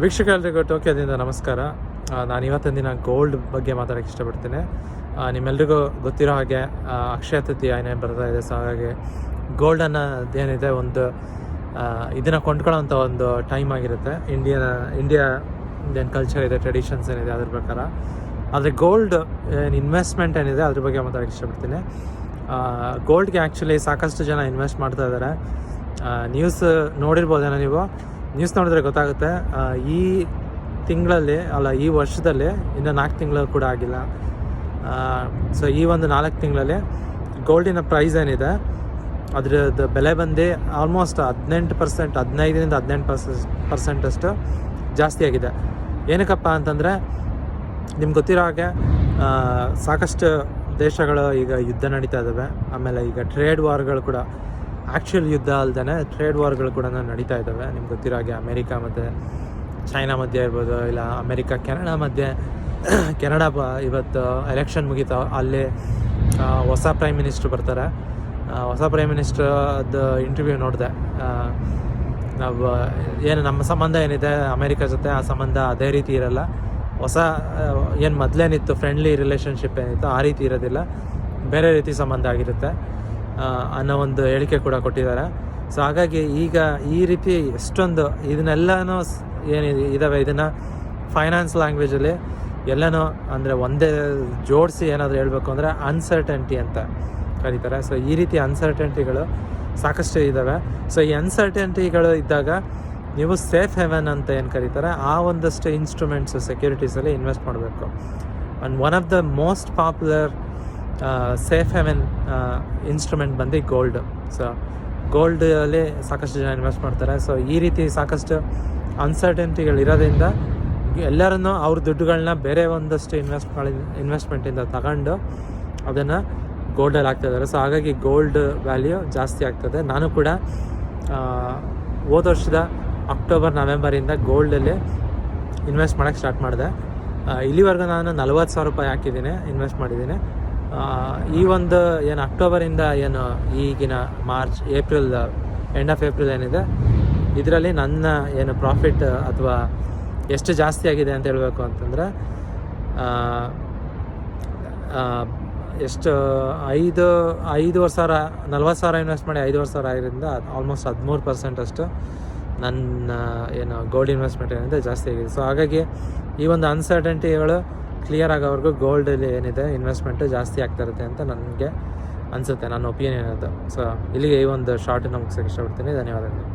ವೀಕ್ಷಕರಿಗೂ ಟೋಕಿಯೋದಿಂದ ನಮಸ್ಕಾರ. ನಾನು ಇವತ್ತಿನ ದಿನ ಗೋಲ್ಡ್ ಬಗ್ಗೆ ಮಾತಾಡೋಕ್ಕೆ ಇಷ್ಟಪಡ್ತೀನಿ. ನಿಮ್ಮೆಲ್ರಿಗೂ ಗೊತ್ತಿರೋ ಹಾಗೆ ಅಕ್ಷಯ ತೃತೀಯ ಏನೇನು ಬರ್ತಾ ಇದೆ. ಸೊ ಹಾಗಾಗಿ ಗೋಲ್ಡ್ ಅನ್ನೋದೇನಿದೆ ಒಂದು ಇದನ್ನು ಕೊಂಡ್ಕೊಳ್ಳೋಂಥ ಒಂದು ಟೈಮ್ ಆಗಿರುತ್ತೆ. ಇಂಡಿಯಾ ಏನು ಕಲ್ಚರ್ ಇದೆ, ಟ್ರೆಡಿಷನ್ಸ್ ಏನಿದೆ ಅದ್ರ ಪ್ರಕಾರ. ಆದರೆ ಗೋಲ್ಡ್ ಏನು ಇನ್ವೆಸ್ಟ್ಮೆಂಟ್ ಏನಿದೆ ಅದ್ರ ಬಗ್ಗೆ ಮಾತಾಡೋಕ್ಕೆ ಇಷ್ಟಪಡ್ತೀನಿ. ಗೋಲ್ಡ್ಗೆ ಆ್ಯಕ್ಚುಲಿ ಸಾಕಷ್ಟು ಜನ ಇನ್ವೆಸ್ಟ್ ಮಾಡ್ತಾ ಇದ್ದಾರೆ. ನ್ಯೂಸ್ ನೋಡಿರ್ಬೋದೇನೋ ನೀವು. ನ್ಯೂಸ್ ನೋಡಿದ್ರೆ ಗೊತ್ತಾಗುತ್ತೆ. ಈ ತಿಂಗಳಲ್ಲಿ ಈ ವರ್ಷದಲ್ಲಿ ಇನ್ನು 4 ತಿಂಗಳು ಕೂಡ ಆಗಿಲ್ಲ. ಸೊ ಈ ಒಂದು 4 ತಿಂಗಳಲ್ಲಿ ಗೋಲ್ಡಿನ ಪ್ರೈಸ್ ಏನಿದೆ ಅದ್ರದ್ದು ಬೆಲೆ ಬಂದು ಆಲ್ಮೋಸ್ಟ್ 15% ಅಷ್ಟು ಜಾಸ್ತಿ ಆಗಿದೆ. ಏನಕ್ಕಪ್ಪ ಅಂತಂದರೆ ನಿಮ್ಗೆ ಗೊತ್ತಿರೋ ಹಾಗೆ ಸಾಕಷ್ಟು ದೇಶಗಳು ಈಗ ಯುದ್ಧ ನಡೀತಾ ಇದ್ದಾವೆ. ಆಮೇಲೆ ಈಗ ಟ್ರೇಡ್ ವಾರ್ಗಳು ಕೂಡ, ಆ್ಯಕ್ಚುಯಲ್ ಯುದ್ಧ ಅಲ್ದೇ ಟ್ರೇಡ್ ವಾರ್ಗಳು ಕೂಡ ನಡೀತಾ ಇದ್ದಾವೆ. ನಿಮ್ಗೆ ಗೊತ್ತಿರೋ ಹಾಗೆ ಅಮೇರಿಕಾ ಮತ್ತು ಚೈನಾ ಮಧ್ಯೆ ಇರ್ಬೋದು, ಇಲ್ಲ ಅಮೇರಿಕಾ ಕೆನಡಾ ಮಧ್ಯೆ. ಕೆನಡಾ ಇವತ್ತು ಎಲೆಕ್ಷನ್ ಮುಗೀತಾವೆ, ಅಲ್ಲಿ ಹೊಸ ಪ್ರೈಮ್ ಮಿನಿಸ್ಟ್ರು ಬರ್ತಾರೆ. ಹೊಸ ಪ್ರೈಮ್ ಮಿನಿಸ್ಟ್ರದ್ದು ಇಂಟರ್ವ್ಯೂ ನೋಡಿದೆ. ನಾವು ಏನು ನಮ್ಮ ಸಂಬಂಧ ಏನಿದೆ ಅಮೇರಿಕಾ ಜೊತೆ, ಆ ಸಂಬಂಧ ಅದೇ ರೀತಿ ಇರಲ್ಲ. ಹೊಸ ಏನು ಮೊದಲೇನಿತ್ತು ಫ್ರೆಂಡ್ಲಿ ರಿಲೇಷನ್ಶಿಪ್ ಏನಿತ್ತು ಆ ರೀತಿ ಇರೋದಿಲ್ಲ, ಬೇರೆ ರೀತಿ ಸಂಬಂಧ ಆಗಿರುತ್ತೆ ಅನ್ನೋ ಒಂದು ಹೇಳಿಕೆ ಕೂಡ ಕೊಟ್ಟಿದ್ದಾರೆ. ಸೊ ಹಾಗಾಗಿ ಈಗ ಈ ರೀತಿ ಎಷ್ಟೊಂದು ಇದನ್ನೆಲ್ಲನೂ ಇದ್ದಾವೆ. ಇದನ್ನು ಫೈನಾನ್ಸ್ ಲ್ಯಾಂಗ್ವೇಜಲ್ಲಿ ಎಲ್ಲನೂ ಅಂದರೆ ಒಂದೇ ಜೋಡಿಸಿ ಏನಾದರೂ ಹೇಳಬೇಕು ಅಂದರೆ ಅನ್ಸರ್ಟೆಂಟಿ ಅಂತ ಕರೀತಾರೆ. ಸೊ ಈ ರೀತಿ ಅನ್ಸರ್ಟೆಂಟಿಗಳು ಸಾಕಷ್ಟು ಇದ್ದಾವೆ. ಸೊ ಈ ಅನ್ಸರ್ಟೆಂಟಿಗಳು ಇದ್ದಾಗ ನೀವು ಸೇಫ್ ಹೆವೆನ್ ಅಂತ ಏನು ಕರೀತಾರೆ ಆ ಒಂದಷ್ಟು ಇನ್ಸ್ಟ್ರೂಮೆಂಟ್ಸ್ ಸೆಕ್ಯೂರಿಟೀಸಲ್ಲಿ ಇನ್ವೆಸ್ಟ್ ಮಾಡಬೇಕು. And one of the most popular safe Heaven instrument ಬಂದು ಗೋಲ್ಡ್. ಸೊ ಗೋಲ್ಡಲ್ಲಿ ಸಾಕಷ್ಟು ಜನ ಇನ್ವೆಸ್ಟ್ ಮಾಡ್ತಾರೆ. ಸೊ ಈ ರೀತಿ ಸಾಕಷ್ಟು ಅನ್ಸರ್ಟೆಂಟಿಗಳಿರೋದ್ರಿಂದ ಎಲ್ಲರನ್ನೂ ಅವ್ರ ದುಡ್ಡುಗಳನ್ನ ಬೇರೆ ಒಂದಷ್ಟು ಇನ್ವೆಸ್ಟ್ಮೆಂಟಿಂದ ತಗೊಂಡು ಅದನ್ನು ಗೋಲ್ಡಲ್ಲಿ ಹಾಕ್ತಾಯಿದ್ದಾರೆ. ಸೊ ಹಾಗಾಗಿ ಗೋಲ್ಡ್ ವ್ಯಾಲ್ಯೂ ಜಾಸ್ತಿ ಆಗ್ತದೆ. ನಾನು ಕೂಡ ಹೋದ ವರ್ಷದ ಅಕ್ಟೋಬರ್ ನವೆಂಬರಿಂದ ಗೋಲ್ಡಲ್ಲಿ ಇನ್ವೆಸ್ಟ್ ಮಾಡೋಕ್ಕೆ ಸ್ಟಾರ್ಟ್ ಮಾಡಿದೆ. ಇಲ್ಲಿವರೆಗೂ ನಾನು 40,000 ರೂಪಾಯಿ ಹಾಕಿದ್ದೀನಿ, ಇನ್ವೆಸ್ಟ್ ಮಾಡಿದ್ದೀನಿ. ಈ ಒಂದು ಏನು ಅಕ್ಟೋಬರಿಂದ ಏನು ಈಗಿನ March April end of April ಏನಿದೆ ಇದರಲ್ಲಿ ನನ್ನ ಏನು ಪ್ರಾಫಿಟ್ ಅಥವಾ ಎಷ್ಟು ಜಾಸ್ತಿ ಆಗಿದೆ ಅಂತ ಹೇಳಬೇಕು ಅಂತಂದರೆ ಎಷ್ಟು 5,000 40,000 ಇನ್ವೆಸ್ಟ್ ಮಾಡಿ 5,000 ಆಗಿರೋದ್ರಿಂದ ಆಲ್ಮೋಸ್ಟ್ 13% ಅಷ್ಟು ನನ್ನ ಏನು ಗೋಲ್ಡ್ ಇನ್ವೆಸ್ಟ್ಮೆಂಟ್ ಏನಿದೆ ಜಾಸ್ತಿ ಆಗಿದೆ. ಸೊ ಹಾಗಾಗಿ ಈ ಒಂದು ಅನ್ಸರ್ಟೆಂಟಿಗಳು ಕ್ಲಿಯರ್ ಆಗೋವರೆಗೂ ಗೋಲ್ಡಲ್ಲಿ ಏನಿದೆ ಇನ್ವೆಸ್ಟ್ಮೆಂಟು ಜಾಸ್ತಿ ಆಗ್ತಾ ಇರುತ್ತೆ ಅಂತ ನನಗೆ ಅನಿಸುತ್ತೆ, ನನ್ನ ಒಪಿನಿಯನ್ ಅದು. ಸೊ ಇಲ್ಲಿಗೆ ಈ ಒಂದು ಶಾರ್ಟನ್ನು ಮುಗಿಸೋಕ್ಕೆ ಇಷ್ಟಪಡ್ತೀನಿ. ಧನ್ಯವಾದಗಳು.